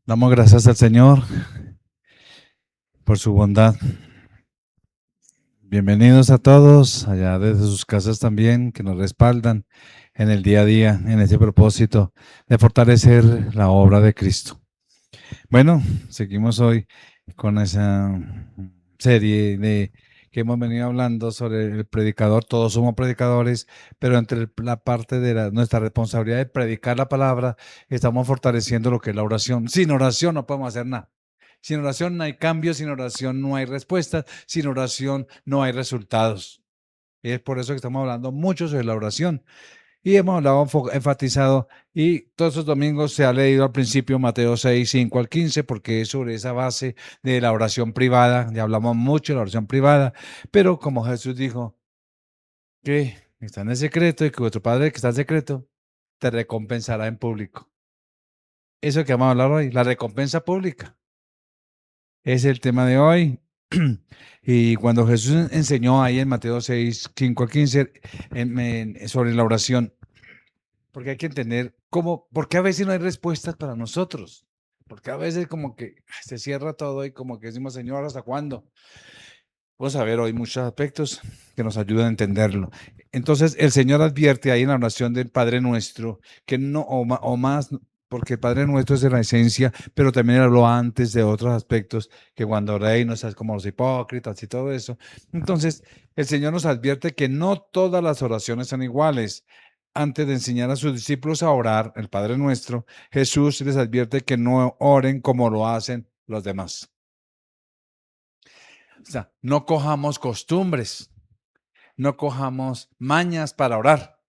Damos gracias al Señor por su bondad. Bienvenidos a todos, allá desde sus casas también, que nos respaldan en el día a día, en ese propósito de fortalecer la obra de Cristo. Bueno, seguimos hoy con esa serie de que hemos venido hablando sobre el predicador. Todos somos predicadores, pero entre la parte de nuestra responsabilidad de predicar la palabra, estamos fortaleciendo lo que es la oración. Sin oración no podemos hacer nada. Sin oración no hay cambios, sin oración no hay respuestas, sin oración no hay resultados. Y es por eso que estamos hablando mucho sobre la oración. Y hemos hablado, enfatizado, y todos esos domingos se ha leído al principio Mateo 6, 5 al 15, porque es sobre esa base de la oración privada. Ya hablamos mucho de la oración privada, pero como Jesús dijo que está en el secreto y que vuestro Padre que está en secreto te recompensará en público. Eso que vamos a hablar hoy, la recompensa pública. Es el tema de hoy. Y cuando Jesús enseñó ahí en Mateo 6, 5 al 15, sobre la oración, porque hay que entender cómo, porque a veces no hay respuestas para nosotros, porque a veces como que se cierra todo y como que decimos, Señor, ¿hasta cuándo? Vamos a ver hoy muchos aspectos que nos ayudan a entenderlo. Entonces, el Señor advierte ahí en la oración del Padre Nuestro, que no, o más, porque el Padre Nuestro es de la esencia, pero también habló antes de otros aspectos, que cuando oréis no seas como los hipócritas y todo eso. Entonces, el Señor nos advierte que no todas las oraciones son iguales. Antes de enseñar a sus discípulos a orar, el Padre Nuestro, Jesús les advierte que no oren como lo hacen los demás. O sea, no cojamos costumbres, no cojamos mañas para orar.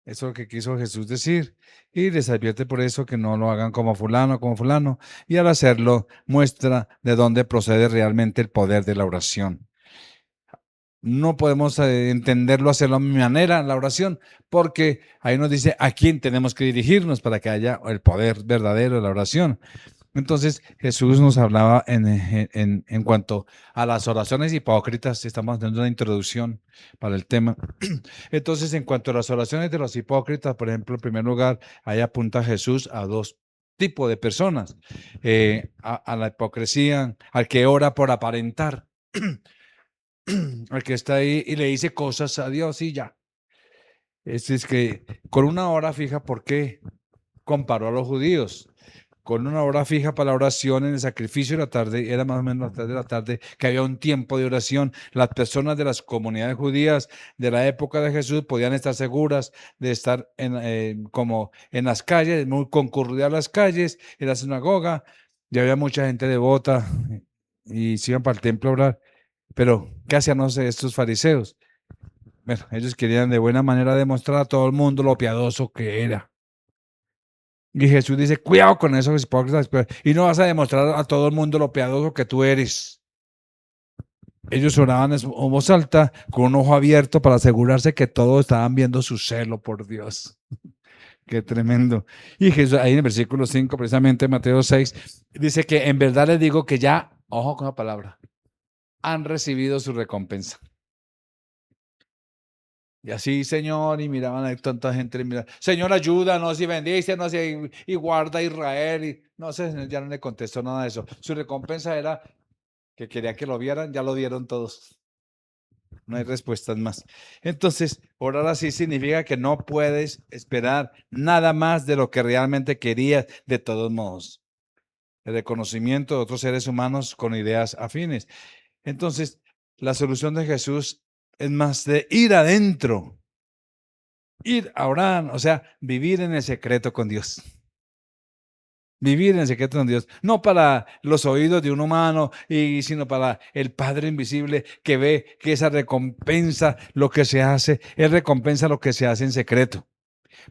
Eso es lo que quiso Jesús decir. Y les advierte por eso que no lo hagan como fulano. Y al hacerlo muestra de dónde procede realmente el poder de la oración. No podemos entenderlo, hacerlo a mi manera, la oración, porque ahí nos dice a quién tenemos que dirigirnos para que haya el poder verdadero de la oración. Entonces Jesús nos hablaba en cuanto a las oraciones hipócritas, estamos dando una introducción para el tema. Entonces, en cuanto a las oraciones de los hipócritas, por ejemplo, en primer lugar, ahí apunta Jesús a dos tipos de personas, a la hipocresía, al que ora por aparentar, al que está ahí y le dice cosas a Dios y ya. Es que con una hora fija, ¿por qué comparó a los judíos? Con una hora fija para la oración en el sacrificio de la tarde, era más o menos las 3 de la tarde, que había un tiempo de oración. Las personas de las comunidades judías de la época de Jesús podían estar seguras de estar como en las calles, muy concurridas las calles, en la sinagoga, y había mucha gente devota y se iban para el templo a orar. Pero, ¿qué hacían estos fariseos? Bueno, ellos querían de buena manera demostrar a todo el mundo lo piadoso que era. Y Jesús dice, cuidado con esos hipócritas, y no vas a demostrar a todo el mundo lo piadoso que tú eres. Ellos oraban en voz alta, con un ojo abierto, para asegurarse que todos estaban viendo su celo por Dios. Qué tremendo. Y Jesús, ahí en el versículo 5, precisamente Mateo 6, dice que en verdad les digo que ya, ojo con la palabra, han recibido su recompensa. Y así, Señor, y miraban a tanta gente, Señor, ayúdanos y bendícenos y guarda a Israel. Y no sé, ya no le contestó nada de eso. Su recompensa era que quería que lo vieran, ya lo vieron todos. No hay respuestas más. Entonces, orar así significa que no puedes esperar nada más de lo que realmente querías de todos modos. El reconocimiento de otros seres humanos con ideas afines. Entonces, la solución de Jesús es más de ir adentro. Ir a orar, o sea, vivir en el secreto con Dios. Vivir en el secreto con Dios, no para los oídos de un humano, sino para el Padre invisible que ve que esa recompensa lo que se hace, es recompensa lo que se hace en secreto.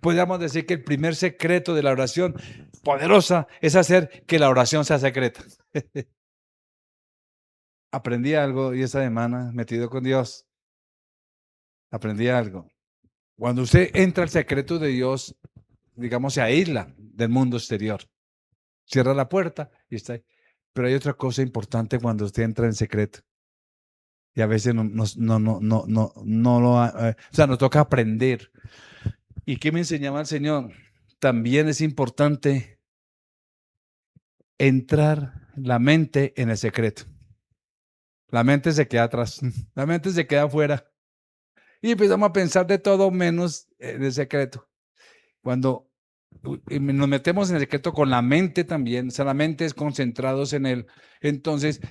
Podríamos decir que el primer secreto de la oración poderosa es hacer que la oración sea secreta. Aprendí algo y esta semana, metido con Dios, aprendí algo. Cuando usted entra al secreto de Dios, digamos, se aísla del mundo exterior. Cierra la puerta y está ahí. Pero hay otra cosa importante cuando usted entra en secreto. Y a veces no lo, o sea, nos toca aprender. ¿Y qué me enseñaba el Señor? También es importante entrar la mente en el secreto. La mente se queda atrás, la mente se queda afuera y empezamos a pensar de todo menos en el secreto. Cuando nos metemos en el secreto con la mente también, o sea, la mente es concentrados en él, entonces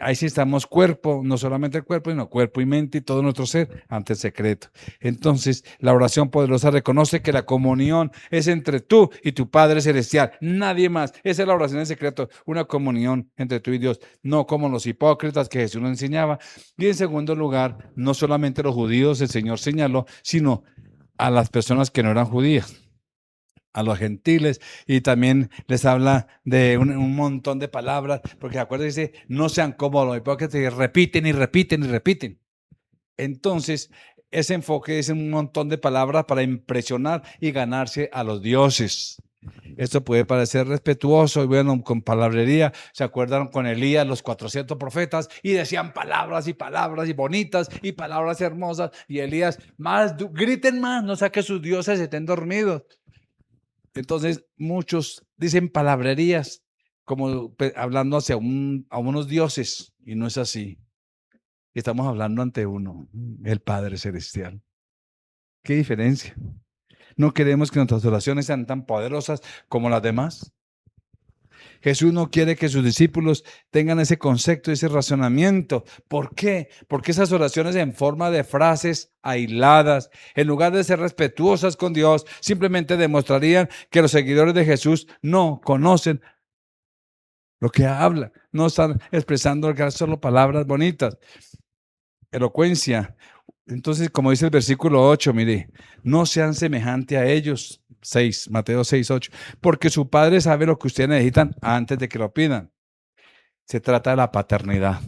ahí sí estamos cuerpo, no solamente el cuerpo, sino cuerpo y mente y todo nuestro ser ante el secreto. Entonces, la oración poderosa reconoce que la comunión es entre tú y tu Padre Celestial, nadie más. Esa es la oración en secreto, una comunión entre tú y Dios, no como los hipócritas que Jesús nos enseñaba. Y en segundo lugar, no solamente los judíos el Señor señaló, sino a las personas que no eran judías, a los gentiles, y también les habla de un montón de palabras, porque acuérdense, no sean como los hipócritas, repiten y repiten y repiten. Entonces, ese enfoque es un montón de palabras para impresionar y ganarse a los dioses. Esto puede parecer respetuoso y bueno, con palabrería. ¿Se acuerdan con Elías, los 400 profetas? Y decían palabras y bonitas y palabras hermosas. Y Elías, más, griten más, no sea que sus dioses estén dormidos. Entonces, muchos dicen palabrerías como hablando hacia a unos dioses y no es así. Estamos hablando ante uno, el Padre Celestial. ¿Qué diferencia? ¿No queremos que nuestras oraciones sean tan poderosas como las demás? Jesús no quiere que sus discípulos tengan ese concepto, ese razonamiento. ¿Por qué? Porque esas oraciones en forma de frases aisladas, en lugar de ser respetuosas con Dios, simplemente demostrarían que los seguidores de Jesús no conocen lo que hablan, no están expresando solo palabras bonitas. Elocuencia. Entonces, como dice el versículo 8, mire, no sean semejantes a ellos, 6, Mateo 6, 8, porque su Padre sabe lo que ustedes necesitan antes de que lo pidan. Se trata de la paternidad.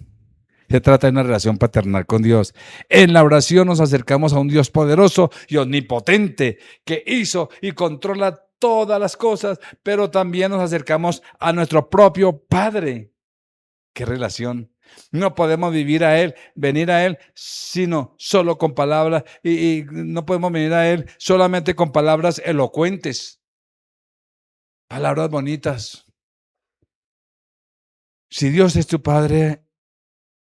Se trata de una relación paternal con Dios. En la oración nos acercamos a un Dios poderoso y omnipotente que hizo y controla todas las cosas, pero también nos acercamos a nuestro propio Padre. ¿Qué relación? No podemos venir a Él, sino solo con palabras, y no podemos venir a Él solamente con palabras elocuentes, palabras bonitas. Si Dios es tu Padre,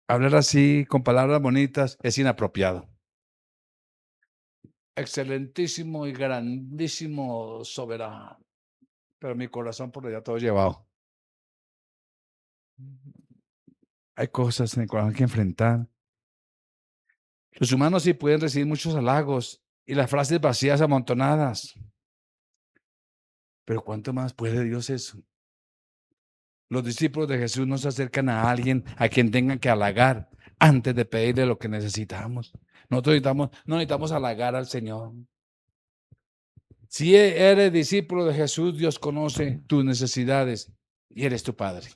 hablar así con palabras bonitas es inapropiado. Excelentísimo y grandísimo soberano, pero mi corazón por allá todo llevado. Hay cosas en el corazón que enfrentar. Los humanos sí pueden recibir muchos halagos y las frases vacías amontonadas. Pero ¿cuánto más puede Dios eso? Los discípulos de Jesús no se acercan a alguien a quien tengan que halagar antes de pedirle lo que necesitamos. Nosotros no necesitamos halagar al Señor. Si eres discípulo de Jesús, Dios conoce tus necesidades y eres tu Padre.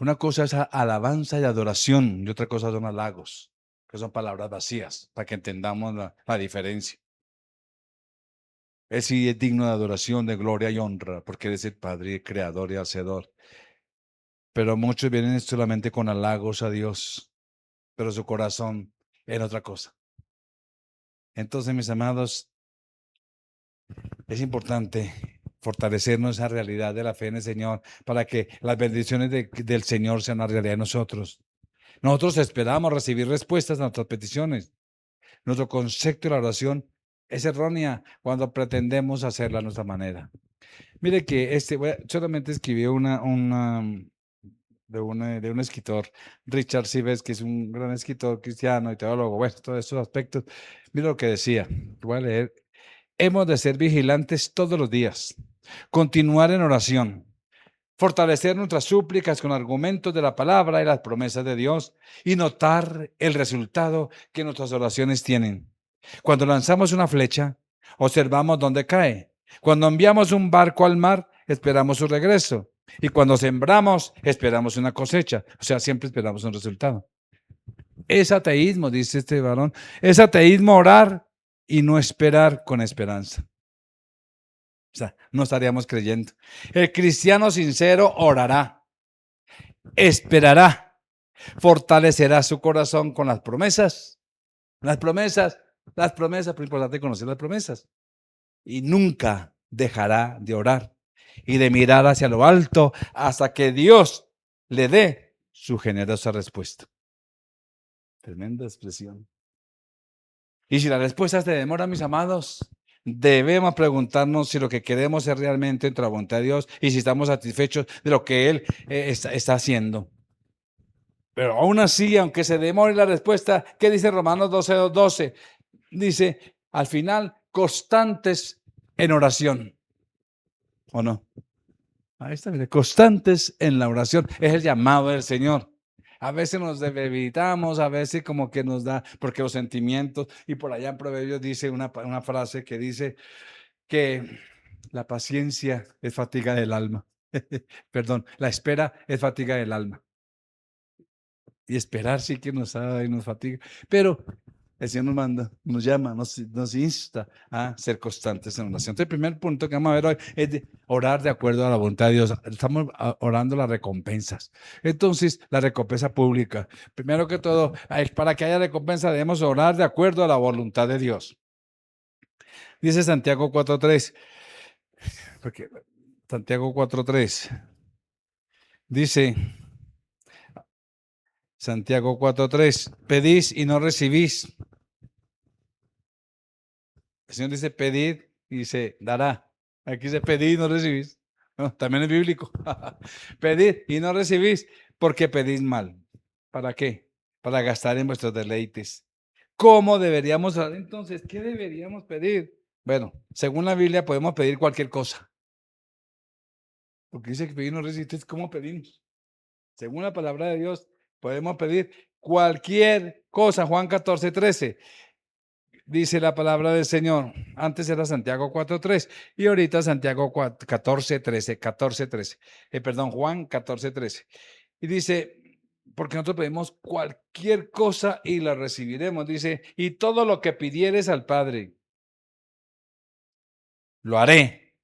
Una cosa es alabanza y adoración y otra cosa son halagos, que son palabras vacías, para que entendamos la diferencia. Él sí es digno de adoración, de gloria y honra, porque Él es el Padre, creador y hacedor. Pero muchos vienen solamente con halagos a Dios, pero su corazón en otra cosa. Entonces, mis amados, es importante fortalecernos esa realidad de la fe en el Señor para que las bendiciones del Señor sean una realidad en nosotros. Nosotros esperamos recibir respuestas a nuestras peticiones. Nuestro concepto de la oración es errónea cuando pretendemos hacerla a nuestra manera. Mire que solamente escribí de un escritor, Richard Sives, que es un gran escritor cristiano y teólogo, bueno, todos estos aspectos. Mira lo que decía, voy a leer. Hemos de ser vigilantes todos los días, continuar en oración, fortalecer nuestras súplicas con argumentos de la palabra y las promesas de Dios y notar el resultado que nuestras oraciones tienen. Cuando lanzamos una flecha, observamos dónde cae. Cuando enviamos un barco al mar, esperamos su regreso. Y cuando sembramos, esperamos una cosecha. O sea, siempre esperamos un resultado. Es ateísmo, dice este varón. Es ateísmo orar y no esperar con esperanza. O sea, no estaríamos creyendo. El cristiano sincero orará, esperará, fortalecerá su corazón con las promesas. Las promesas, pero es importante conocer las promesas. Y nunca dejará de orar. y de mirar hacia lo alto hasta que Dios le dé su generosa respuesta. Tremenda expresión. Y si la respuesta se demora, mis amados, debemos preguntarnos si lo que queremos es realmente entre la voluntad de Dios y si estamos satisfechos de lo que Él está haciendo. Pero aún así, aunque se demore la respuesta, ¿qué dice Romanos 12:12? Dice, al final, constantes en oración. ¿O no? Ahí está, mire, constantes en la oración. Es el llamado del Señor. A veces nos debilitamos, a veces como que nos da, porque los sentimientos, y por allá en Proverbios dice una frase que dice que la paciencia es fatiga del alma. Perdón, la espera es fatiga del alma. Y esperar sí que nos da y nos fatiga. Pero el Señor nos manda, nos llama, nos insta a ser constantes en oración. Entonces, el primer punto que vamos a ver hoy es de orar de acuerdo a la voluntad de Dios. Estamos orando las recompensas. Entonces, la recompensa pública. Primero que todo, para que haya recompensa debemos orar de acuerdo a la voluntad de Dios. Dice Santiago 4:3. Porque Santiago 4:3 dice, Santiago 4:3, pedís y no recibís. El Señor dice pedid y se dará. Aquí dice pedid y no recibís. No, también es bíblico. Pedid y no recibís porque pedís mal. ¿Para qué? Para gastar en vuestros deleites. ¿Cómo deberíamos hacer entonces? ¿Qué deberíamos pedir? Bueno, según la Biblia podemos pedir cualquier cosa. Porque dice que pedir y no recibís, ¿cómo pedimos? Según la palabra de Dios, podemos pedir cualquier cosa. Juan 14:13. Dice la palabra del Señor. Antes era Santiago 4:3 y ahorita Santiago 14:13. Perdón, Juan 14:13. Y dice, porque nosotros pedimos cualquier cosa y la recibiremos. Dice, y todo lo que pidieres al Padre, lo haré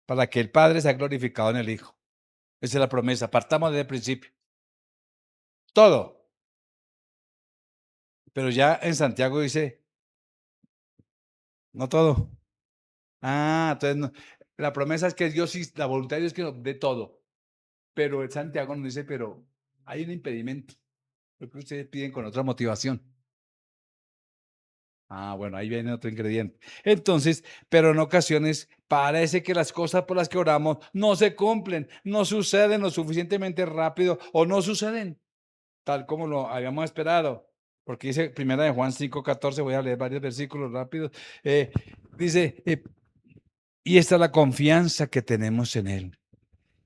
para que el Padre sea glorificado en el Hijo. Esa es la promesa. Partamos desde el principio. Todo. Pero ya en Santiago dice, no todo. Entonces la promesa es que Dios sí, la voluntad de Dios es que nos dé todo. Pero el Santiago nos dice, pero hay un impedimento. Lo que ustedes piden con otra motivación. Bueno, ahí viene otro ingrediente. Entonces, pero en ocasiones parece que las cosas por las que oramos no se cumplen, no suceden lo suficientemente rápido o no suceden tal como lo habíamos esperado. Porque dice primera de Juan 5:14, voy a leer varios versículos rápidos. Dice, y esta es la confianza que tenemos en Él,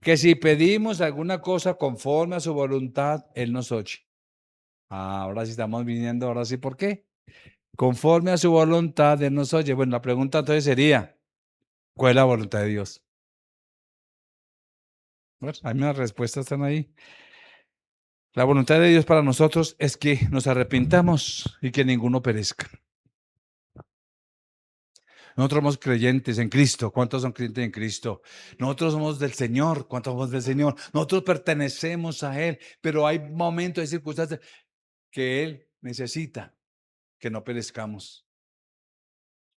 que si pedimos alguna cosa conforme a su voluntad, Él nos oye. Ahora sí estamos viniendo, ahora sí, ¿por qué? Conforme a su voluntad, Él nos oye. Bueno, la pregunta entonces sería, ¿cuál es la voluntad de Dios? Bueno, hay unas respuestas están ahí. La voluntad de Dios para nosotros es que nos arrepintamos y que ninguno perezca. Nosotros somos creyentes en Cristo. ¿Cuántos son creyentes en Cristo? Nosotros somos del Señor. ¿Cuántos somos del Señor? Nosotros pertenecemos a Él, pero hay momentos, hay circunstancias que Él necesita que no perezcamos.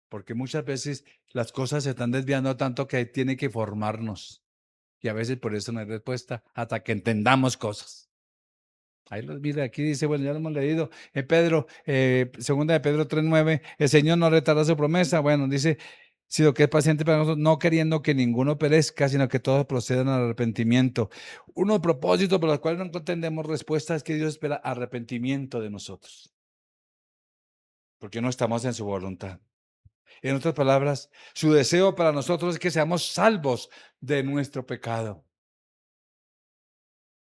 Porque muchas veces las cosas se están desviando tanto que tiene que formarnos. Y a veces por eso no hay respuesta hasta que entendamos cosas. Ahí los mira, aquí dice, bueno, ya lo hemos leído. Pedro, segunda de Pedro 3:9, el Señor no retarda su promesa. Bueno, dice, sino que es paciente para nosotros, no queriendo que ninguno perezca, sino que todos procedan al arrepentimiento. Uno de los propósitos por los cuales no entendemos respuesta es que Dios espera arrepentimiento de nosotros. Porque no estamos en su voluntad. En otras palabras, su deseo para nosotros es que seamos salvos de nuestro pecado,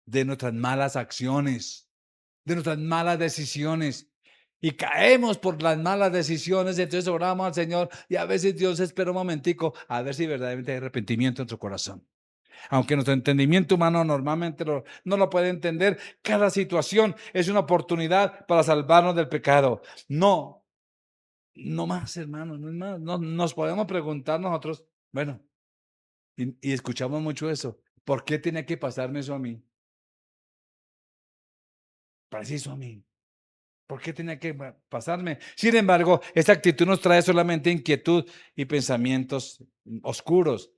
de nuestras malas acciones, de nuestras malas decisiones. Y caemos por las malas decisiones, entonces oramos al Señor y a veces Dios espera un momentico a ver si verdaderamente hay arrepentimiento en tu corazón. Aunque nuestro entendimiento humano normalmente no lo puede entender, cada situación es una oportunidad para salvarnos del pecado. No más, hermanos, no es más. No, nos podemos preguntar nosotros, bueno, y escuchamos mucho eso. ¿Por qué tiene que pasarme eso a mí? Preciso a mí. ¿Por qué tenía que pasarme? Sin embargo, esta actitud nos trae solamente inquietud y pensamientos oscuros.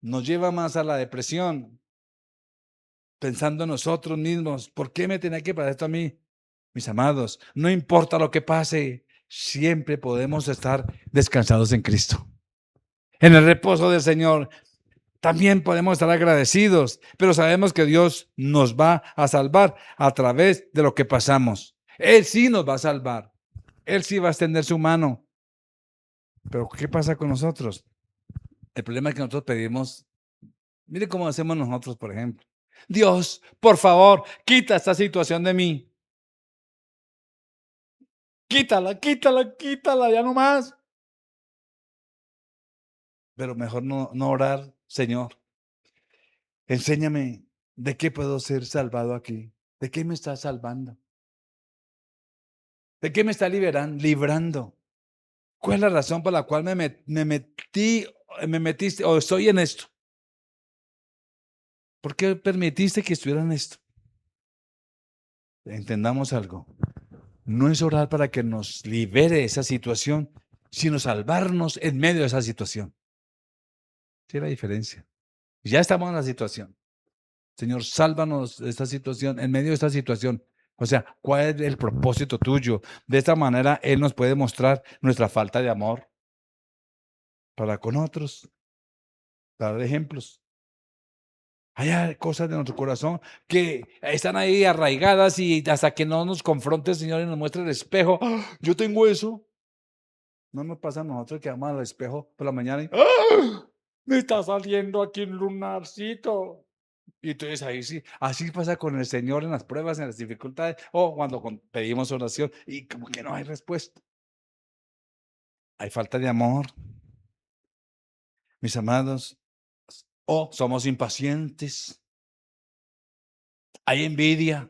nos lleva más a la depresión, pensando en nosotros mismos. ¿Por qué me tenía que pasar esto a mí? Mis amados, no importa lo que pase, siempre podemos estar descansados en Cristo. En el reposo del Señor también podemos estar agradecidos, pero sabemos que Dios nos va a salvar a través de lo que pasamos. Él sí nos va a salvar. Él sí va a extender su mano. Pero ¿qué pasa con nosotros? El problema es que nosotros pedimos, mire cómo hacemos nosotros, por ejemplo. Dios, por favor, quita esta situación de mí. Quítala, quítala, quítala, ya no más. Pero mejor no orar, Señor. Enséñame de qué puedo ser salvado aquí. ¿De qué me está salvando? ¿De qué me está librando? ¿Cuál es la razón por la cual me metiste o estoy en esto? ¿Por qué permitiste que estuviera en esto? Entendamos algo. No es orar para que nos libere esa situación, sino salvarnos en medio de esa situación. ¿Sí la diferencia? Ya estamos en la situación. Señor, sálvanos de esta situación, en medio de esta situación. O sea, ¿cuál es el propósito tuyo? De esta manera, Él nos puede mostrar nuestra falta de amor para con otros, dar ejemplos. Hay cosas de nuestro corazón que están ahí arraigadas y hasta que no nos confronte el Señor y nos muestre el espejo, ¡ah! Yo tengo eso. No nos pasa a nosotros que vamos al espejo por la mañana y ¡ah! Me está saliendo aquí un lunarcito. Y entonces ahí sí, así pasa con el Señor en las pruebas, en las dificultades, o cuando pedimos oración y como que no hay respuesta. Hay falta de amor, mis amados, o somos impacientes, hay envidia,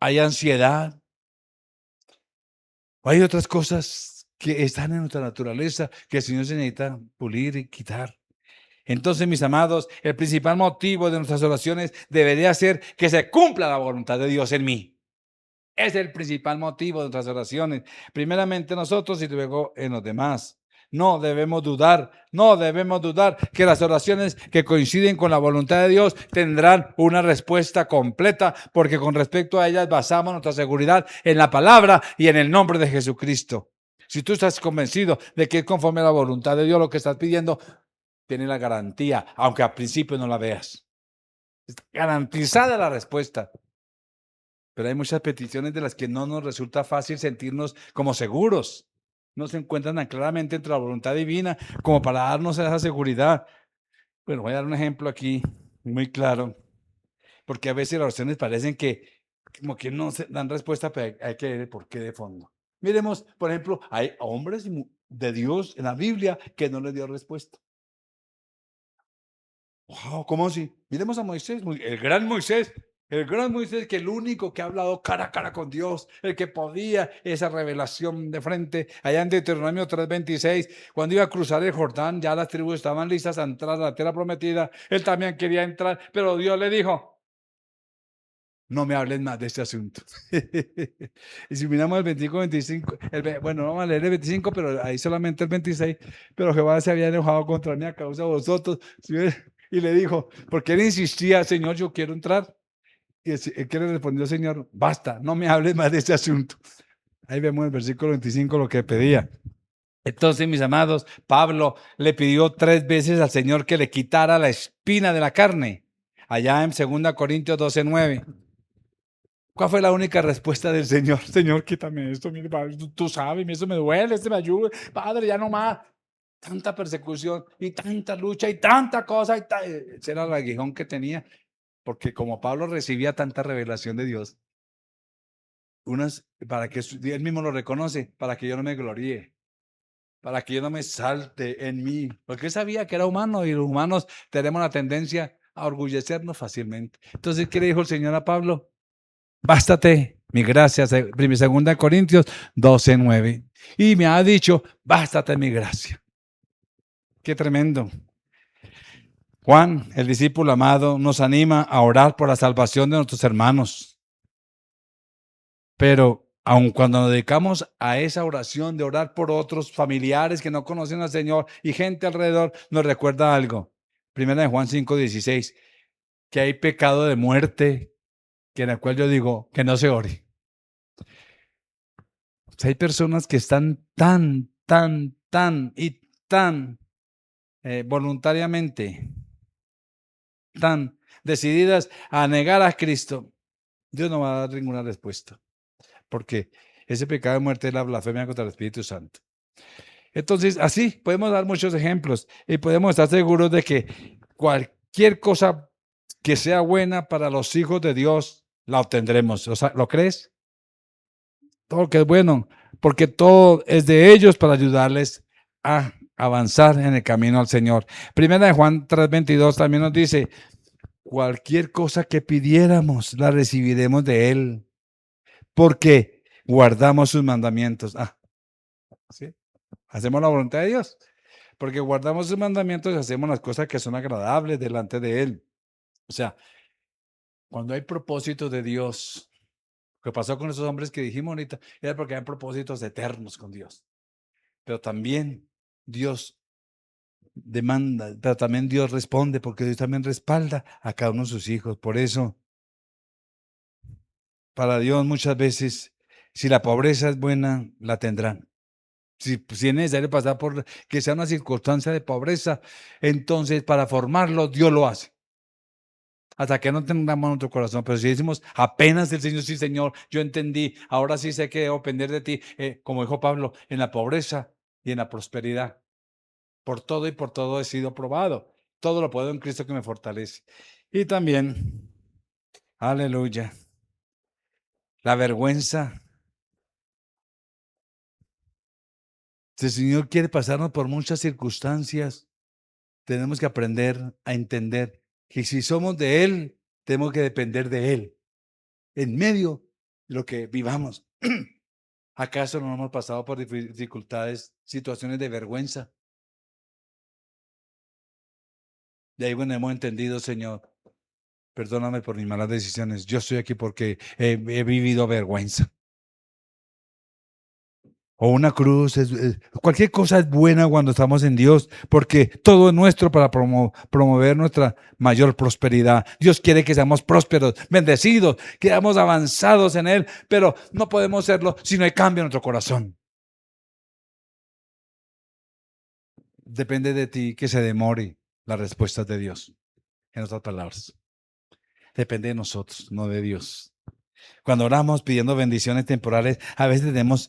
hay ansiedad, o hay otras cosas que están en nuestra naturaleza que el Señor se necesita pulir y quitar. Entonces, mis amados, el principal motivo de nuestras oraciones debería ser que se cumpla la voluntad de Dios en mí. Es el principal motivo de nuestras oraciones. Primeramente nosotros y luego en los demás. No debemos dudar que las oraciones que coinciden con la voluntad de Dios tendrán una respuesta completa, porque con respecto a ellas basamos nuestra seguridad en la palabra y en el nombre de Jesucristo. Si tú estás convencido de que es conforme a la voluntad de Dios lo que estás pidiendo, tienes la garantía, aunque al principio no la veas. Está garantizada la respuesta. Pero hay muchas peticiones de las que no nos resulta fácil sentirnos como seguros. No se encuentran tan claramente entre la voluntad divina como para darnos esa seguridad. Bueno, voy a dar un ejemplo aquí muy claro, porque a veces las oraciones parecen que como que no se dan respuesta, pero hay que ver el porqué de fondo. Miremos, por ejemplo, hay hombres de Dios en la Biblia que no les dio respuesta. Wow, ¿cómo así? Miremos a Moisés, el gran Moisés, que el único que ha hablado cara a cara con Dios, el que podía esa revelación de frente, allá en Deuteronomio 3:26, cuando iba a cruzar el Jordán, ya las tribus estaban listas a entrar a la tierra prometida, él también quería entrar, pero Dios le dijo, no me hables más de este asunto. Y si miramos el 25, 25, bueno, no vamos a leer el 25, pero ahí solamente el 26, pero Jehová se había enojado contra mí a causa de vosotros. ¿Sí ves? Y le dijo, porque él insistía, Señor, yo quiero entrar. Y el que le respondió, Señor, basta, no me hables más de este asunto. Ahí vemos en el versículo 25 lo que pedía. Entonces, mis amados, Pablo le pidió 3 veces al Señor que le quitara la espina de la carne. Allá en 2 Corintios 12:9. ¿Cuál fue la única respuesta del Señor? Señor, quítame esto, mire, tú sabes, eso me duele, este me ayuda, Padre, ya no más. Tanta persecución y tanta lucha y tanta cosa. Ese era el aguijón que tenía, porque como Pablo recibía tanta revelación de Dios, para que él mismo lo reconoce, para que yo no me gloríe, para que yo no me salte en mí, porque él sabía que era humano y los humanos tenemos la tendencia a orgullecernos fácilmente. Entonces, ¿qué le dijo el Señor a Pablo? Bástate mi gracia, 2 Corintios 12:9. Y me ha dicho, bástate mi gracia. Qué tremendo. Juan, el discípulo amado, nos anima a orar por la salvación de nuestros hermanos. Pero aun cuando nos dedicamos a esa oración de orar por otros familiares que no conocen al Señor y gente alrededor, nos recuerda algo. Primera de Juan 5:16, que hay pecado de muerte, que en el cual yo digo que no se ore. O sea, hay personas que están tan voluntariamente, tan decididas a negar a Cristo. Dios no va a dar ninguna respuesta, porque ese pecado de muerte es la blasfemia contra el Espíritu Santo. Entonces, así podemos dar muchos ejemplos y podemos estar seguros de que cualquier cosa que sea buena para los hijos de Dios, la obtendremos. O sea, ¿lo crees? Todo lo que es bueno, porque todo es de ellos para ayudarles a avanzar en el camino al Señor. Primera de Juan 3:22 también nos dice, cualquier cosa que pidiéramos, la recibiremos de Él, porque guardamos sus mandamientos. ¿Sí? Hacemos la voluntad de Dios, porque guardamos sus mandamientos y hacemos las cosas que son agradables delante de Él. O sea, cuando hay propósitos de Dios, lo que pasó con esos hombres que dijimos ahorita, era porque hay propósitos eternos con Dios. Pero también Dios demanda, pero también Dios responde, porque Dios también respalda a cada uno de sus hijos. Por eso, para Dios muchas veces, si la pobreza es buena, la tendrán. Si es necesario pasar por que sea una circunstancia de pobreza, entonces para formarlo, Dios lo hace. Hasta que no tengamos nuestro corazón. Pero si decimos apenas el Señor, sí, Señor, yo entendí, ahora sí sé que debo depender de ti, como dijo Pablo, en la pobreza y en la prosperidad. Por todo y por todo he sido probado. Todo lo puedo en Cristo que me fortalece. Y también, aleluya, la vergüenza. Si el Señor quiere pasarnos por muchas circunstancias, tenemos que aprender a entender que si somos de Él, tenemos que depender de Él en medio de lo que vivamos. ¿Acaso no hemos pasado por dificultades, situaciones de vergüenza? De ahí, bueno, hemos entendido, Señor, perdóname por mis malas decisiones. Yo estoy aquí porque he vivido vergüenza. O una cruz, cualquier cosa es buena cuando estamos en Dios, porque todo es nuestro para promover nuestra mayor prosperidad. Dios quiere que seamos prósperos, bendecidos, que seamos avanzados en Él, pero no podemos serlo si no hay cambio en nuestro corazón. Depende de ti que se demore las respuestas de Dios, en otras palabras. Depende de nosotros, no de Dios. Cuando oramos pidiendo bendiciones temporales, a veces tenemos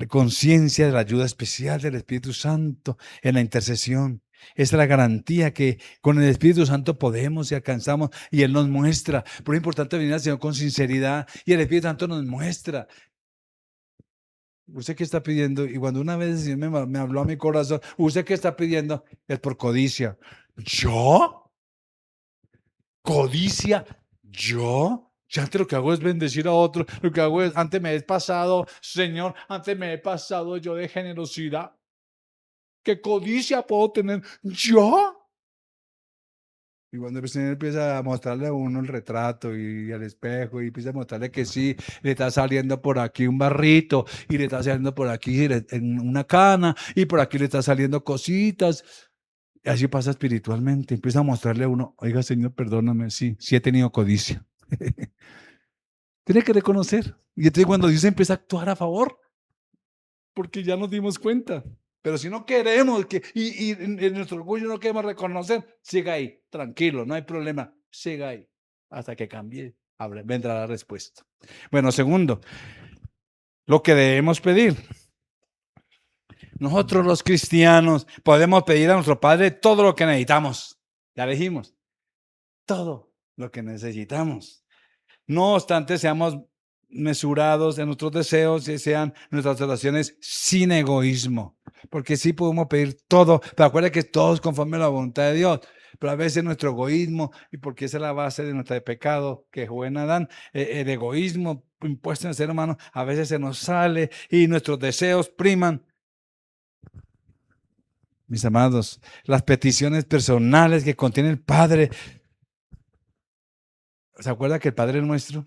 conciencia de la ayuda especial del Espíritu Santo en la intercesión. Esa es la garantía que con el Espíritu Santo podemos y alcanzamos y Él nos muestra. Por es importante venir al Señor con sinceridad y el Espíritu Santo nos muestra. ¿Usted qué está pidiendo? Y cuando una vez el Señor me habló a mi corazón, ¿usted qué está pidiendo? Es por codicia. ¿Yo? ¿Codicia? ¿Yo? Si antes lo que hago es bendecir a otro, lo que hago es, antes me he pasado, Señor, antes me he pasado yo de generosidad. ¿Qué codicia puedo tener yo? Y cuando el Señor empieza a mostrarle a uno el retrato y el espejo y empieza a mostrarle que sí, le está saliendo por aquí un barrito y le está saliendo por aquí en una cana y por aquí le está saliendo cositas. Y así pasa espiritualmente. Empieza a mostrarle a uno, oiga Señor, perdóname, sí, sí he tenido codicia. Tiene que reconocer. Y entonces cuando Dios empieza a actuar a favor, porque ya nos dimos cuenta. Pero si no queremos y en nuestro orgullo no queremos reconocer, siga ahí, tranquilo, no hay problema, siga ahí, hasta que cambie, vendrá la respuesta. Bueno, segundo, lo que debemos pedir. Nosotros los cristianos podemos pedir a nuestro Padre todo lo que necesitamos. Ya dijimos, todo lo que necesitamos. No obstante, seamos mesurados en nuestros deseos y sean nuestras oraciones sin egoísmo. Porque sí podemos pedir todo, pero acuérdense que todos conforme a la voluntad de Dios. Pero a veces nuestro egoísmo, y porque esa es la base de nuestro pecado que fue en Adán, el egoísmo impuesto en el ser humano, a veces se nos sale y nuestros deseos priman. Mis amados, las peticiones personales que contiene el Padre. ¿Se acuerda que el Padre nuestro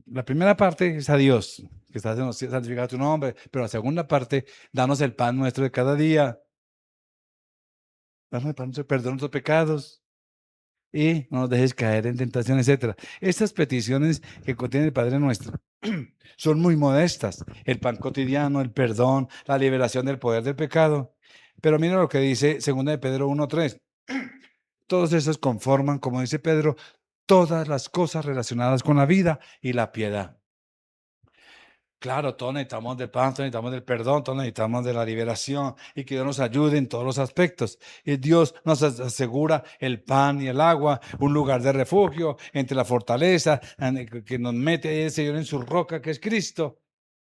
La primera parte es a Dios, que está santificado tu nombre, pero la segunda parte, danos el pan nuestro de cada día, danos el pan nuestro, perdón nuestros pecados y no nos dejes caer en tentación, etcétera. Estas peticiones que contiene el Padre Nuestro son muy modestas. El pan cotidiano, el perdón, la liberación del poder del pecado. Pero mira lo que dice 2 de Pedro 1:3. Todos esos conforman, como dice Pedro, todas las cosas relacionadas con la vida y la piedad. Claro, todos necesitamos del pan, todos necesitamos del perdón, todos necesitamos de la liberación y que Dios nos ayude en todos los aspectos. Y Dios nos asegura el pan y el agua, un lugar de refugio entre la fortaleza que nos mete ahí el Señor en su roca que es Cristo.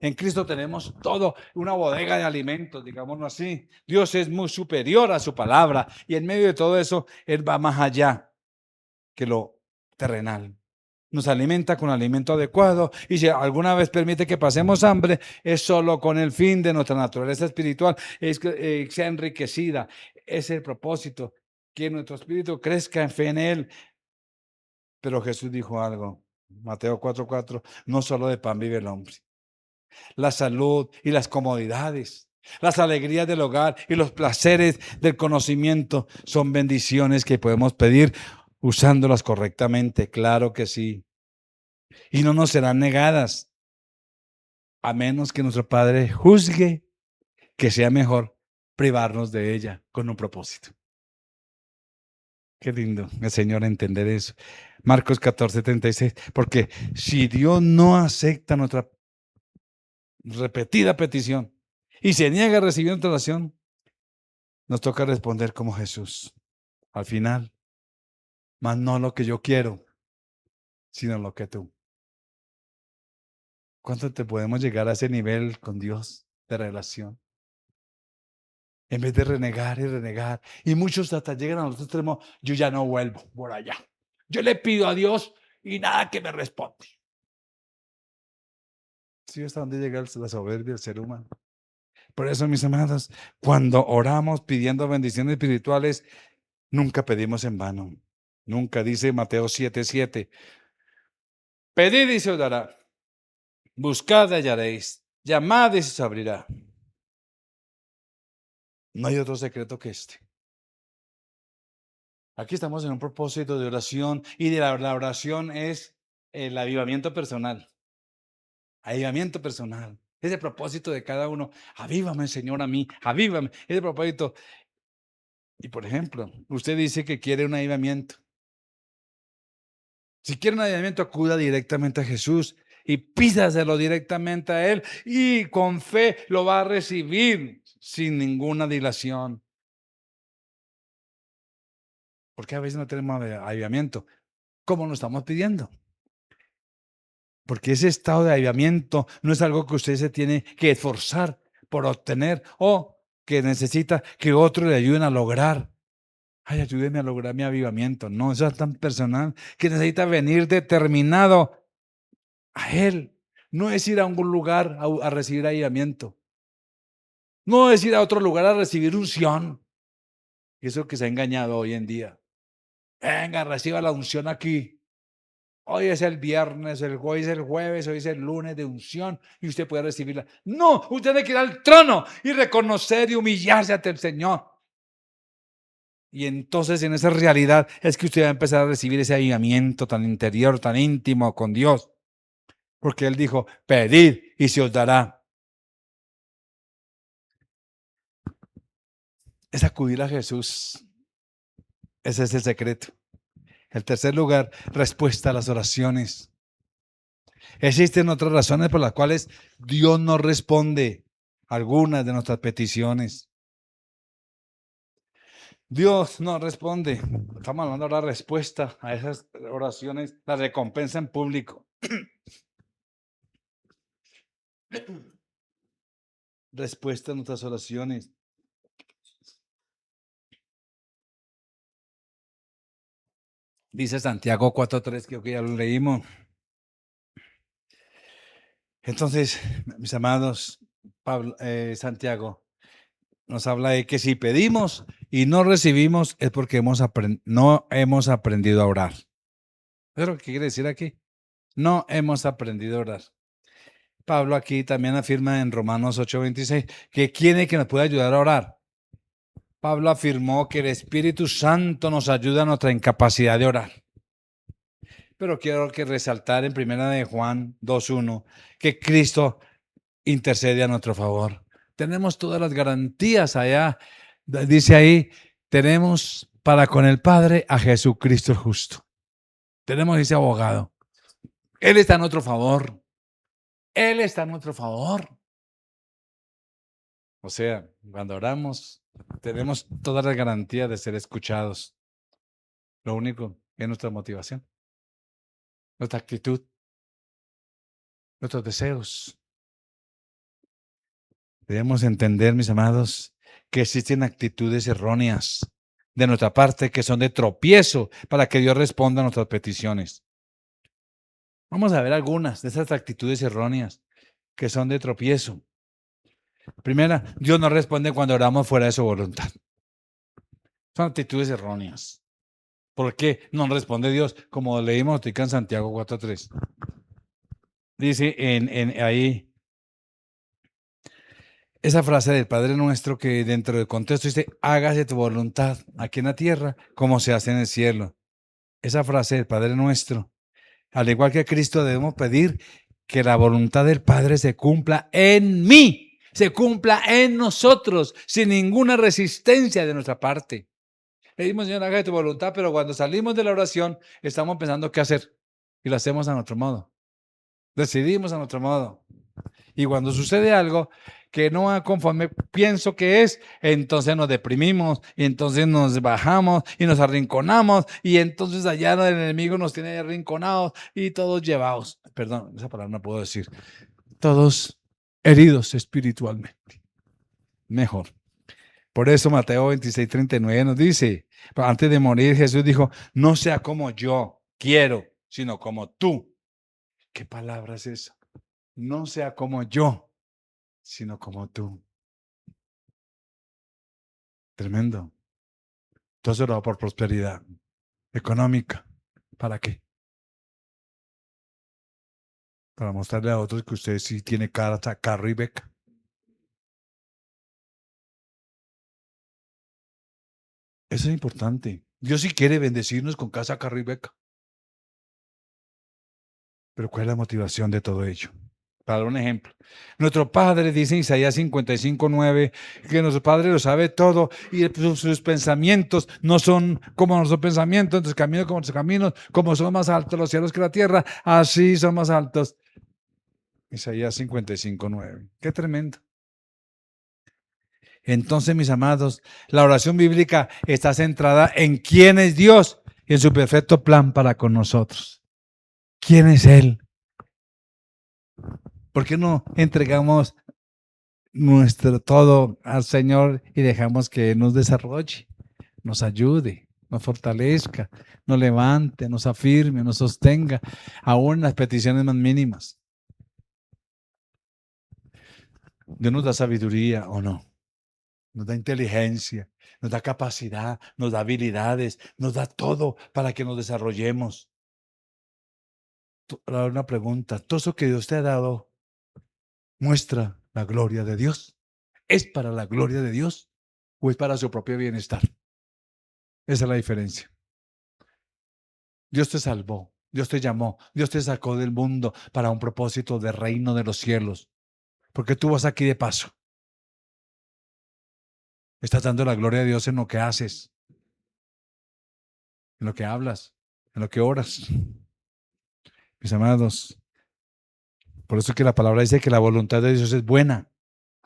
En Cristo tenemos todo, una bodega de alimentos, digámoslo así. Dios es muy superior a su palabra y en medio de todo eso, Él va más allá que lo terrenal. Nos alimenta con alimento adecuado y si alguna vez permite que pasemos hambre, es solo con el fin de nuestra naturaleza espiritual, es que sea enriquecida. Ese es el propósito, que nuestro espíritu crezca en fe en Él. Pero Jesús dijo algo, Mateo 4:4, no solo de pan vive el hombre. La salud y las comodidades, las alegrías del hogar y los placeres del conocimiento son bendiciones que podemos pedir usándolas correctamente, claro que sí. Y no nos serán negadas, a menos que nuestro Padre juzgue que sea mejor privarnos de ella con un propósito. Qué lindo el Señor entender eso. Marcos 14:36, porque si Dios no acepta nuestra repetida petición y se niega a recibir nuestra oración, nos toca responder como Jesús. Al final, más no lo que yo quiero, sino lo que tú. ¿Cuánto te podemos llegar a ese nivel con Dios de relación? En vez de renegar y renegar. Y muchos hasta llegan a los extremos, yo ya no vuelvo por allá. Yo le pido a Dios y nada que me responde. ¿Sí hasta dónde llega la soberbia del ser humano? Por eso, mis amados, cuando oramos pidiendo bendiciones espirituales, nunca pedimos en vano. Nunca, dice Mateo 7:7. Pedid y se os dará. Buscad y hallaréis. Llamad y se os abrirá. No hay otro secreto que este. Aquí estamos en un propósito de oración y de la oración es el avivamiento personal. Avivamiento personal. Es el propósito de cada uno. Avívame, Señor, a mí. Avívame. Es el propósito. Y por ejemplo, usted dice que quiere un avivamiento. Si quiere un avivamiento, acuda directamente a Jesús y pídaselo directamente a Él y con fe lo va a recibir sin ninguna dilación. Porque a veces no tenemos avivamiento. ¿Cómo lo estamos pidiendo? Porque ese estado de avivamiento no es algo que usted se tiene que esforzar por obtener o que necesita que otros le ayuden a lograr. Ay, ayúdeme a lograr mi avivamiento. No, eso es tan personal que necesita venir determinado a Él. No es ir a un lugar a recibir avivamiento. No es ir a otro lugar a recibir unción. Eso que se ha engañado hoy en día. Venga, reciba la unción aquí. Hoy es el viernes, hoy es el jueves, hoy es el lunes de unción y usted puede recibirla. No, usted tiene que ir al trono y reconocer y humillarse ante el Señor. Y entonces en esa realidad es que usted va a empezar a recibir ese avivamiento tan interior, tan íntimo con Dios. Porque Él dijo, pedid y se os dará. Es acudir a Jesús. Ese es el secreto. El tercer lugar, respuesta a las oraciones. Existen otras razones por las cuales Dios no responde algunas de nuestras peticiones. Dios no responde. Estamos hablando de la respuesta a esas oraciones, la recompensa en público. Respuesta a nuestras oraciones. Dice Santiago 4:3, que ya lo leímos. Entonces, mis amados, Santiago nos habla de que si pedimos y no recibimos es porque no hemos aprendido a orar. ¿Pero qué quiere decir aquí? No hemos aprendido a orar. Pablo aquí también afirma en Romanos 8:26 que ¿quién es que nos puede ayudar a orar? Pablo afirmó que el Espíritu Santo nos ayuda a nuestra incapacidad de orar. Pero quiero que resaltar en primera de Juan 2:1 que Cristo intercede a nuestro favor. Tenemos todas las garantías allá. Dice ahí, tenemos para con el Padre a Jesucristo el justo. Tenemos ese abogado. Él está a nuestro favor. Él está a nuestro favor. O sea, cuando oramos, tenemos todas las garantías de ser escuchados. Lo único es nuestra motivación, nuestra actitud, nuestros deseos. Debemos entender, mis amados, que existen actitudes erróneas de nuestra parte que son de tropiezo para que Dios responda a nuestras peticiones. Vamos a ver algunas de esas actitudes erróneas que son de tropiezo. Primera, Dios no responde cuando oramos fuera de su voluntad. Son actitudes erróneas. ¿Por qué no responde Dios? Como leímos en Santiago 4:3. Dice ahí esa frase del Padre Nuestro que dentro del contexto dice, hágase tu voluntad aquí en la tierra como se hace en el cielo. Esa frase del Padre Nuestro, al igual que Cristo, debemos pedir que la voluntad del Padre se cumpla en mí, se cumpla en nosotros, sin ninguna resistencia de nuestra parte. Le dimos, Señor, haga tu voluntad, pero cuando salimos de la oración, estamos pensando qué hacer y lo hacemos a nuestro modo. Decidimos a nuestro modo. Y cuando sucede algo que no va conforme pienso que es, entonces nos deprimimos, y entonces nos bajamos y nos arrinconamos, y entonces allá el enemigo nos tiene arrinconados y todos llevados. Perdón, esa palabra no puedo decir. Todos heridos espiritualmente. Mejor. Por eso Mateo 26:39 nos dice, antes de morir Jesús dijo, no sea como yo quiero, sino como tú. ¿Qué palabra es esa? No sea como yo, sino como tú. Tremendo. Tú has orado por prosperidad económica. ¿Para qué? Para mostrarle a otros que usted sí tiene casa, carro y beca. Eso es importante. Dios sí quiere bendecirnos con casa, carro y beca. Pero ¿cuál es la motivación de todo ello? Para dar un ejemplo. Nuestro Padre, dice en Isaías 55:9, que nuestro Padre lo sabe todo y sus pensamientos no son como nuestros pensamientos, nuestros caminos como nuestros caminos, como son más altos los cielos que la tierra, así son más altos. Isaías 55:9. Qué tremendo. Entonces, mis amados, la oración bíblica está centrada en quién es Dios y en su perfecto plan para con nosotros. ¿Quién es Él? ¿Por qué no entregamos nuestro todo al Señor y dejamos que nos desarrolle, nos ayude, nos fortalezca, nos levante, nos afirme, nos sostenga, aún en las peticiones más mínimas? Dios nos da sabiduría o no, nos da inteligencia, nos da capacidad, nos da habilidades, nos da todo para que nos desarrollemos. Ahora una pregunta, ¿todo eso que Dios te ha dado muestra la gloria de Dios? ¿Es para la gloria de Dios o es para su propio bienestar? Esa es la diferencia. Dios te salvó, Dios te llamó, Dios te sacó del mundo para un propósito de reino de los cielos. Porque tú vas aquí de paso. Estás dando la gloria de Dios en lo que haces, en lo que hablas, en lo que oras. Mis amados, por eso es que la palabra dice que la voluntad de Dios es buena.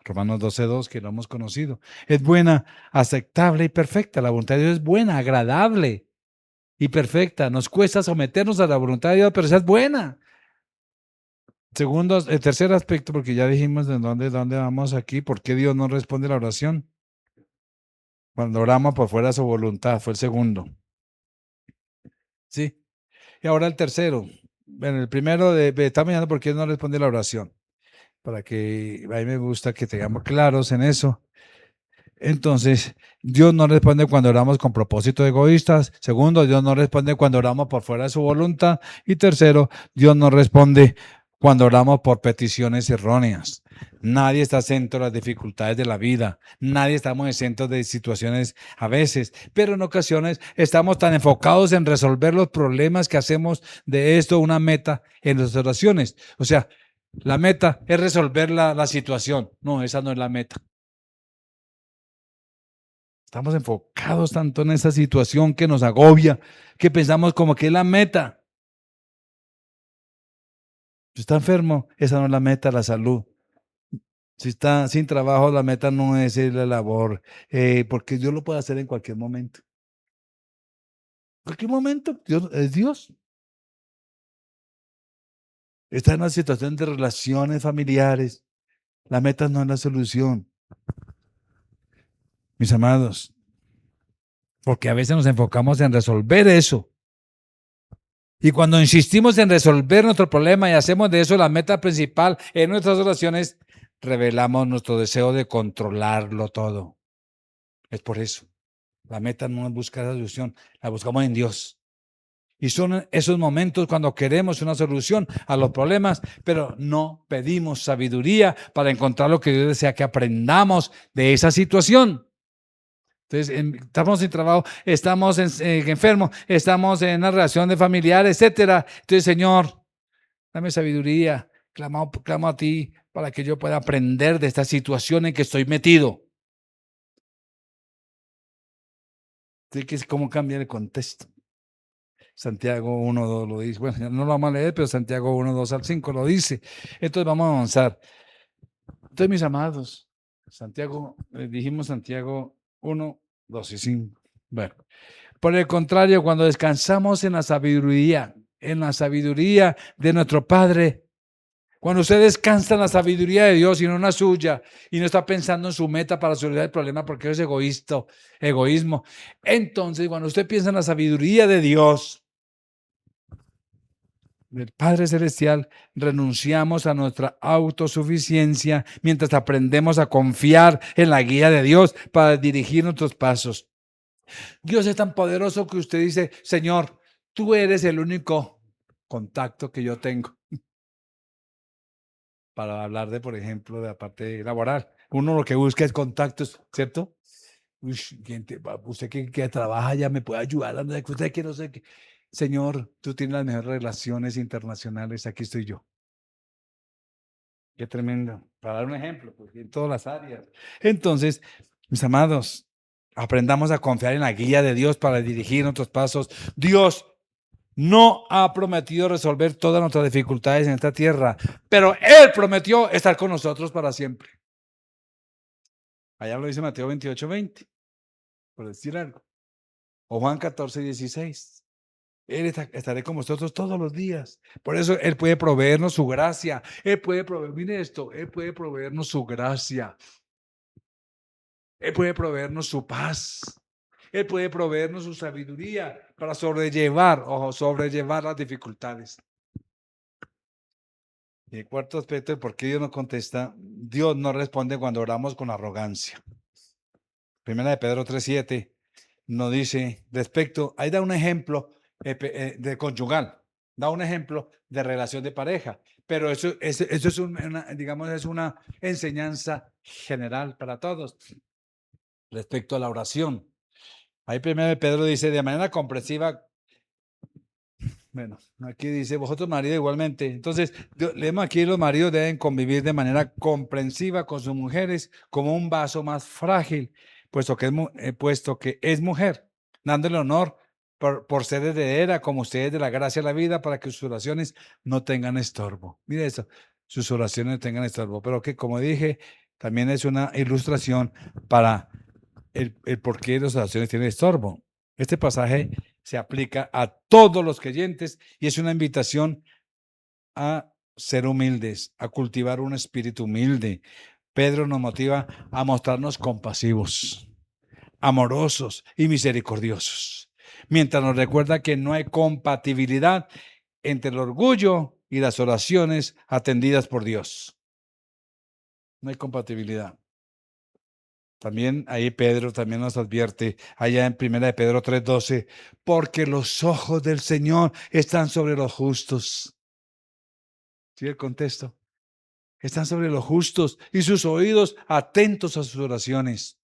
Romanos 12:2, que lo hemos conocido. Es buena, aceptable y perfecta. La voluntad de Dios es buena, agradable y perfecta. Nos cuesta someternos a la voluntad de Dios, pero esa es buena. Segundo, el tercer aspecto, porque ya dijimos de dónde vamos aquí, por qué Dios no responde la oración. Cuando oramos por fuera de su voluntad, fue el segundo. ¿Sí? Y ahora el tercero. Bueno, el primero está mirando por qué no responde la oración. Para que, a mí me gusta que tengamos claros en eso. Entonces, Dios no responde cuando oramos con propósitos egoístas. Segundo, Dios no responde cuando oramos por fuera de su voluntad. Y tercero, Dios no responde cuando oramos por peticiones erróneas. Nadie está exento de las dificultades de la vida. Nadie estamos exentos de situaciones a veces, pero en ocasiones estamos tan enfocados en resolver los problemas que hacemos de esto una meta en nuestras oraciones. O sea, la meta es resolver la situación. No, esa no es la meta. Estamos enfocados tanto en esa situación que nos agobia, que pensamos como que es la meta. Si está enfermo, esa no es la meta, la salud. Si está sin trabajo, la meta no es la labor, porque Dios lo puede hacer en cualquier momento. Cualquier momento, Dios es Dios. Está en una situación de relaciones familiares. La meta no es la solución, mis amados, porque a veces nos enfocamos en resolver eso. Y cuando insistimos en resolver nuestro problema y hacemos de eso la meta principal en nuestras oraciones, revelamos nuestro deseo de controlarlo todo. Es por eso. La meta no es buscar la solución, la buscamos en Dios. Y son esos momentos cuando queremos una solución a los problemas, pero no pedimos sabiduría para encontrar lo que Dios desea que aprendamos de esa situación. Entonces, estamos sin trabajo, estamos enfermos, estamos en una relación de familiar, etcétera. Entonces, Señor, dame sabiduría, clamo a ti para que yo pueda aprender de esta situación en que estoy metido. Así que es cómo cambiar el contexto. Santiago 1:2 lo dice. Bueno, no lo vamos a leer, pero Santiago 1:2 al 5 lo dice. Entonces vamos a avanzar. Entonces, mis amados, Santiago, dijimos Santiago 1:2 y 5. Bueno, por el contrario, cuando descansamos en la sabiduría de nuestro Padre, cuando usted descansa en la sabiduría de Dios y no en la suya, y no está pensando en su meta para solucionar el problema porque es egoísmo, entonces cuando usted piensa en la sabiduría de Dios, del Padre Celestial, renunciamos a nuestra autosuficiencia mientras aprendemos a confiar en la guía de Dios para dirigir nuestros pasos. Dios es tan poderoso que usted dice, Señor, tú eres el único contacto que yo tengo para hablar de, por ejemplo, de la parte laboral. Uno lo que busca es contactos, ¿cierto? Uy, usted que trabaja ya me puede ayudar, usted que no sé qué. Señor, tú tienes las mejores relaciones internacionales, aquí estoy yo. Qué tremendo. Para dar un ejemplo, porque en todas las áreas. Entonces, mis amados, aprendamos a confiar en la guía de Dios para dirigir nuestros pasos. Dios no ha prometido resolver todas nuestras dificultades en esta tierra, pero Él prometió estar con nosotros para siempre. Allá lo dice Mateo 28:20, por decir algo. O Juan 14:16. Estaré con vosotros todos los días. Por eso Él puede proveernos su gracia. Él puede proveer, mire esto, Él puede proveernos su gracia. Él puede proveernos su paz. Él puede proveernos su sabiduría para sobrellevar las dificultades. Y el cuarto aspecto de por qué Dios no contesta, Dios no responde cuando oramos con arrogancia. Primera de Pedro 3:7 nos dice respecto, ahí da un ejemplo de conyugal, da un ejemplo de relación de pareja, pero eso es digamos, es una enseñanza general para todos respecto a la oración. Ahí primero de Pedro dice, de manera comprensiva, bueno, aquí dice, vosotros maridos igualmente. Entonces, leemos aquí, los maridos deben convivir de manera comprensiva con sus mujeres como un vaso más frágil, puesto que es mujer, dándole honor por ser heredera como ustedes de la gracia de la vida para que sus oraciones no tengan estorbo. Mire eso, sus oraciones no tengan estorbo, pero que como dije, también es una ilustración para el por qué las oraciones tienen estorbo. Este pasaje se aplica a todos los creyentes y es una invitación a ser humildes, a cultivar un espíritu humilde. Pedro nos motiva a mostrarnos compasivos, amorosos y misericordiosos, mientras nos recuerda que no hay compatibilidad entre el orgullo y las oraciones atendidas por Dios. No hay compatibilidad. También ahí Pedro también nos advierte, allá en 1 de Pedro 3:12, porque los ojos del Señor están sobre los justos. ¿Sí el contexto? Están sobre los justos y sus oídos atentos a sus oraciones.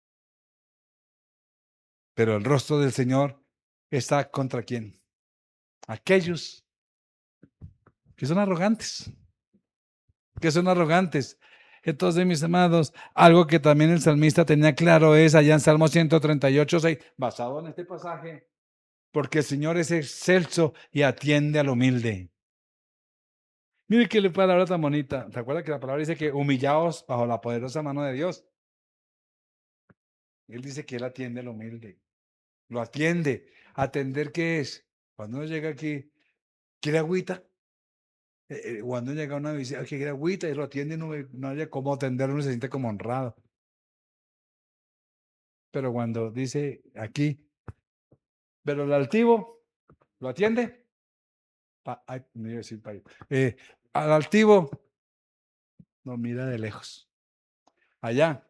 Pero el rostro del Señor está contra quién? Aquellos que son arrogantes, que son arrogantes. Entonces, mis amados, algo que también el salmista tenía claro es allá en Salmo 138:6, basado en este pasaje, porque el Señor es excelso y atiende al humilde. Mire qué palabra tan bonita. ¿Se acuerda que la palabra dice que humillaos bajo la poderosa mano de Dios? Él dice que Él atiende al humilde. Lo atiende. ¿Atender qué es? Cuando uno llega aquí, ¿quiere agüita? Cuando llega una visita, que quiere agüita y lo atiende, no haya cómo atenderlo, uno se siente como honrado. Pero cuando dice aquí, pero el altivo, ¿lo atiende? No iba a decir al altivo, no mira de lejos. Allá,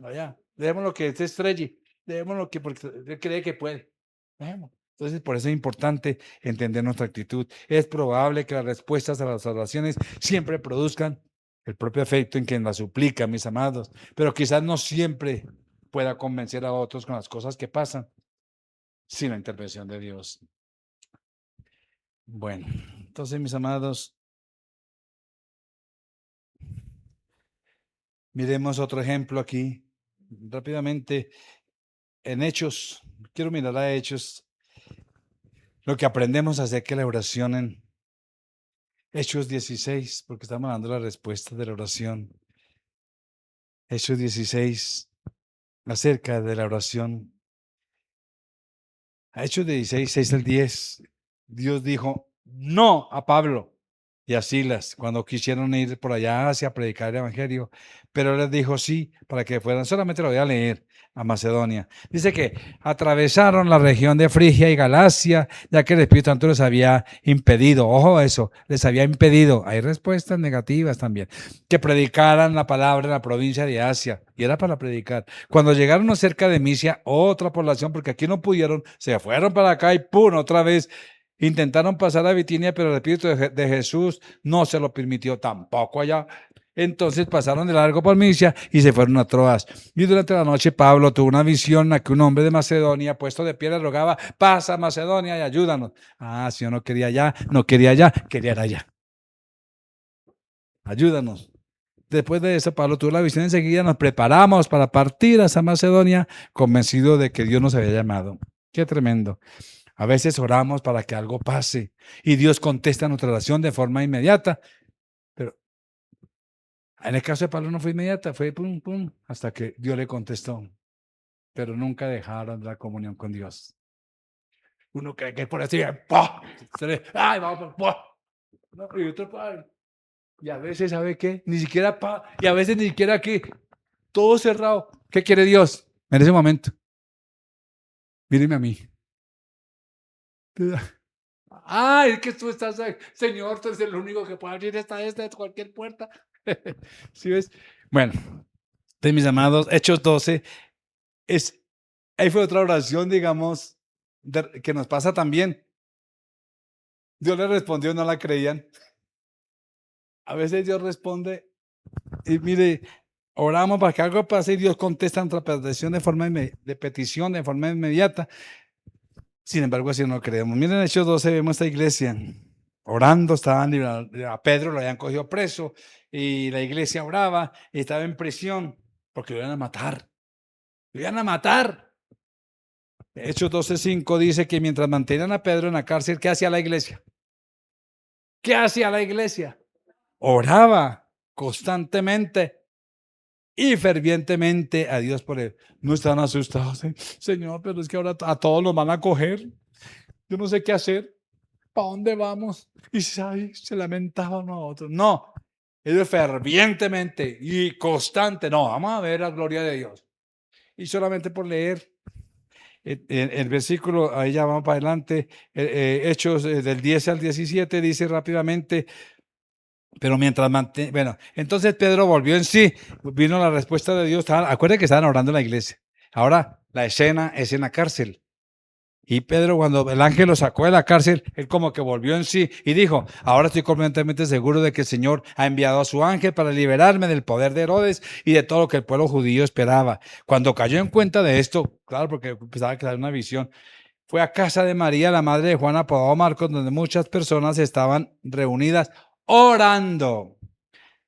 allá. Dejémoslo que se estrelle. Dejémoslo que porque él cree que puede. Dejémoslo. Entonces, por eso es importante entender nuestra actitud. Es probable que las respuestas a las oraciones siempre produzcan el propio efecto en quien las suplica, mis amados, pero quizás no siempre pueda convencer a otros con las cosas que pasan sin la intervención de Dios. Bueno, entonces, mis amados, miremos otro ejemplo aquí rápidamente en Hechos. Quiero mirar a Hechos, lo que aprendemos acerca de la oración en Hechos 16, porque estamos dando la respuesta de la oración. Hechos 16, acerca de la oración. A Hechos 16, 6 al 10, Dios dijo no a Pablo y a Silas cuando quisieron ir por allá hacia predicar el evangelio, pero les dijo sí para que fueran. Solamente lo voy a leer, a Macedonia. Dice que atravesaron la región de Frigia y Galacia, ya que el Espíritu Santo les había impedido, ojo a eso, les había impedido, hay respuestas negativas también, que predicaran la palabra en la provincia de Asia, y era para predicar. Cuando llegaron cerca de Misia, otra población, porque aquí no pudieron, se fueron para acá y ¡pum! Otra vez intentaron pasar a Bitinia, pero el Espíritu de Jesús no se lo permitió tampoco allá. Entonces pasaron de largo por Misia y se fueron a Troas. Y durante la noche Pablo tuvo una visión en la que un hombre de Macedonia, puesto de pie, le rogaba, pasa a Macedonia y ayúdanos. Si yo no quería allá, no quería allá, quería allá. Ayúdanos. Después de eso, Pablo tuvo la visión, enseguida nos preparamos para partir hacia Macedonia, convencido de que Dios nos había llamado. Qué tremendo. A veces oramos para que algo pase y Dios contesta nuestra oración de forma inmediata, pero en el caso de Pablo no fue inmediata, fue pum, pum, hasta que Dios le contestó, pero nunca dejaron la comunión con Dios. Uno cree que es por así, ¡pah! ¡Ay, vamos! ¡Pah! No, y otro, ¡pah! Y a veces, ¿sabe qué? Ni siquiera y a veces ni siquiera aquí, todo cerrado. ¿Qué quiere Dios en ese momento? Míreme a mí. Es que tú estás ahí. Señor, tú eres el único que puede abrir esta cualquier puerta. ¿Sí ves? Bueno, de mis amados, Hechos 12, ahí fue otra oración, digamos, que nos pasa también. Dios le respondió, no la creían. A veces Dios responde y mire, oramos para que algo pase y Dios contesta nuestra petición de forma inmediata. Sin embargo, así no creemos. Miren, Hechos 12, vemos esta iglesia orando, a Pedro lo habían cogido preso y la iglesia oraba y estaba en prisión porque lo iban a matar. Lo iban a matar. Hechos 12:5 dice que mientras mantenían a Pedro en la cárcel, ¿qué hacía la iglesia? ¿Qué hacía la iglesia? Oraba constantemente y fervientemente a Dios por él. No estaban asustados. Señor, pero es que ahora a todos nos van a coger. Yo no sé qué hacer. ¿Para dónde vamos? Y se lamentaban a otros. No, ellos fervientemente y constante. No, vamos a ver la gloria de Dios. Y solamente por leer el versículo, ahí ya vamos para adelante, Hechos del 10 al 17, dice rápidamente, Pero mientras bueno, entonces Pedro volvió en sí, vino la respuesta de Dios. Acuérdense que estaban orando en la iglesia. Ahora la escena es en la cárcel. Y Pedro, cuando el ángel lo sacó de la cárcel, él como que volvió en sí y dijo: ahora estoy completamente seguro de que el Señor ha enviado a su ángel para liberarme del poder de Herodes y de todo lo que el pueblo judío esperaba. Cuando cayó en cuenta de esto, claro, porque pensaba que era una visión, fue a casa de María, la madre de Juan, apodado Marcos, donde muchas personas estaban reunidas orando.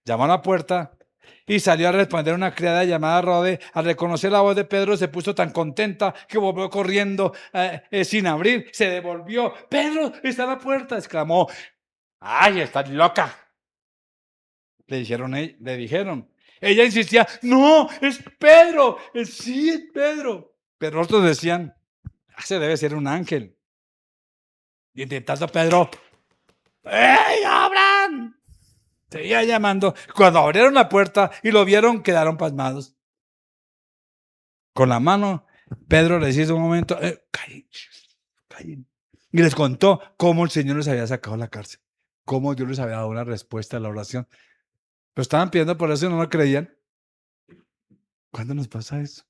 Llamó a la puerta y salió a responder una criada llamada Rode. Al reconocer la voz de Pedro, se puso tan contenta que volvió corriendo sin abrir. Se devolvió. Pedro, está a la puerta, exclamó. ¡Ay, estás loca! Le dijeron. Ella insistía: no, es Pedro, sí, es Pedro. Pero otros decían: ese debe ser un ángel. Y intentando Pedro: ¡ey, abran! Seguía llamando. Cuando abrieron la puerta y lo vieron, quedaron pasmados. Con la mano, Pedro les hizo un momento, callen, callen. Y les contó cómo el Señor les había sacado de la cárcel, cómo Dios les había dado una respuesta a la oración. Lo estaban pidiendo por eso y no lo creían. ¿Cuándo nos pasa eso?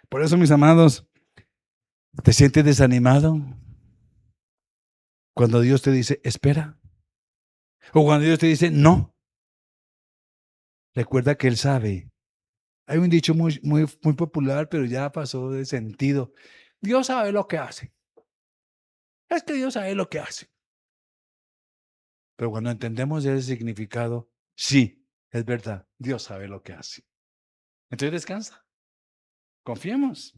Por eso, mis amados, ¿te sientes desanimado? Cuando Dios te dice, espera. O cuando Dios te dice, no. Recuerda que Él sabe. Hay un dicho muy popular, pero ya pasó de sentido. Dios sabe lo que hace. Es que Dios sabe lo que hace. Pero cuando entendemos ese significado, sí, es verdad, Dios sabe lo que hace. Entonces descansa, confiemos.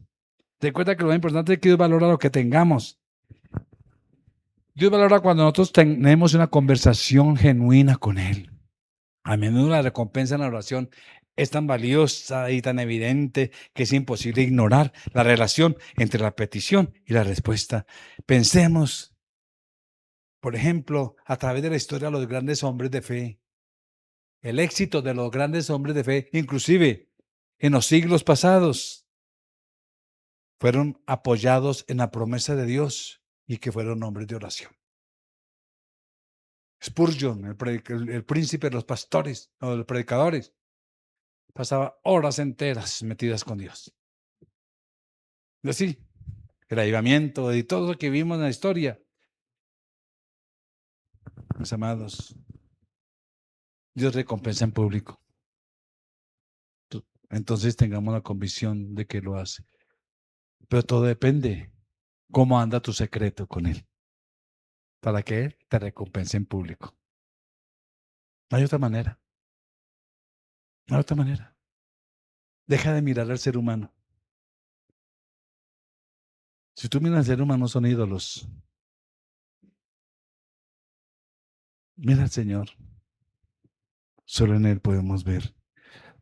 Recuerda que lo más importante es que Dios valora lo que tengamos. Dios valora cuando nosotros tenemos una conversación genuina con Él. A menudo la recompensa en la oración es tan valiosa y tan evidente que es imposible ignorar la relación entre la petición y la respuesta. Pensemos, por ejemplo, a través de la historia de los grandes hombres de fe. El éxito de los grandes hombres de fe, inclusive en los siglos pasados, fueron apoyados en la promesa de Dios y que fueron hombres de oración. Spurgeon, el príncipe de los pastores o de los predicadores, pasaba horas enteras metidas con Dios. Y así, el avivamiento y todo lo que vimos en la historia. Mis amados, Dios recompensa en público. Entonces tengamos la convicción de que lo hace. Pero todo depende cómo anda tu secreto con Él, para que Él te recompense en público. No hay otra manera. No hay otra manera. Deja de mirar al ser humano. Si tú miras al ser humano, son ídolos. Mira al Señor. Solo en Él podemos ver.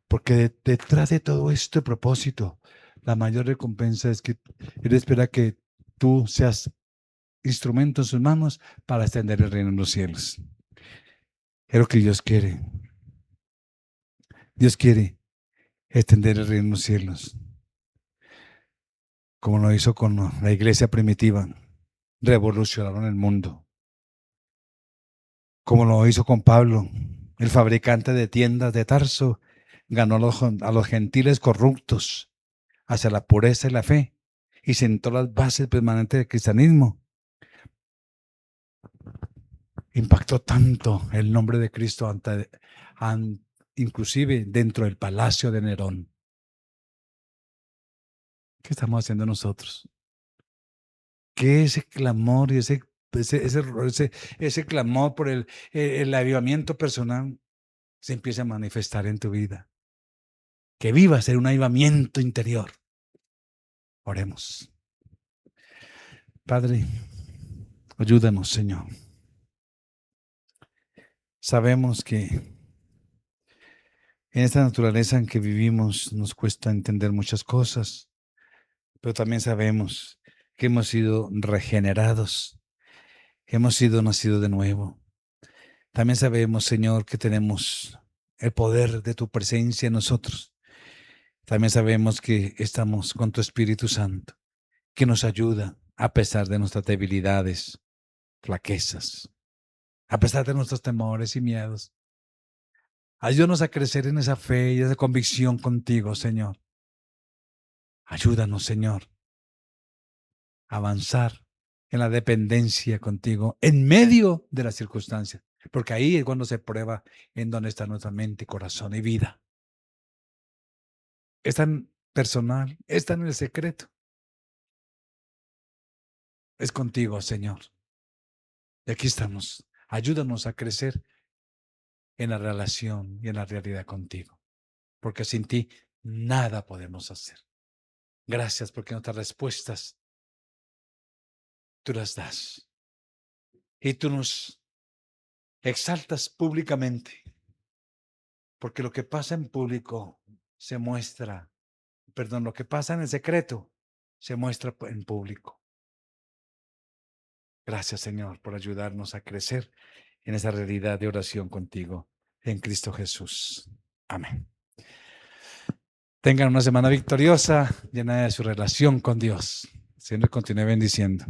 Porque detrás de todo este propósito, la mayor recompensa es que Él espera que tú seas instrumento en sus manos para extender el reino en los cielos. Es lo que Dios quiere. Dios quiere extender el reino en los cielos, como lo hizo con la iglesia primitiva. Revolucionaron el mundo. Como lo hizo con Pablo, el fabricante de tiendas de Tarso, ganó a los gentiles corruptos hacia la pureza y la fe y sentó las bases permanentes del cristianismo. Impactó tanto el nombre de Cristo inclusive dentro del palacio de Nerón. ¿Qué estamos haciendo nosotros? Que ese clamor y ese clamor por el avivamiento personal se empiece a manifestar en tu vida. Que vivas en un avivamiento interior. Oremos. Padre, ayúdanos, Señor. Sabemos que en esta naturaleza en que vivimos nos cuesta entender muchas cosas, pero también sabemos que hemos sido regenerados, hemos sido nacidos de nuevo. También sabemos, Señor, que tenemos el poder de tu presencia en nosotros. También sabemos que estamos con tu Espíritu Santo, que nos ayuda a pesar de nuestras debilidades, flaquezas, a pesar de nuestros temores y miedos. Ayúdanos a crecer en esa fe y esa convicción contigo, Señor. Ayúdanos, Señor, a avanzar en la dependencia contigo en medio de las circunstancias, porque ahí es cuando se prueba en dónde está nuestra mente, corazón y vida. Es tan personal, es tan en el secreto. Es contigo, Señor. Y aquí estamos. Ayúdanos a crecer en la relación y en la realidad contigo, porque sin ti nada podemos hacer. Gracias porque nuestras respuestas tú las das y tú nos exaltas públicamente, porque lo que pasa en público se muestra, perdón, lo que pasa en el secreto se muestra en público. Gracias, Señor, por ayudarnos a crecer en esa realidad de oración contigo en Cristo Jesús. Amén. Tengan una semana victoriosa, llena de su relación con Dios. Señor, continúe bendiciendo.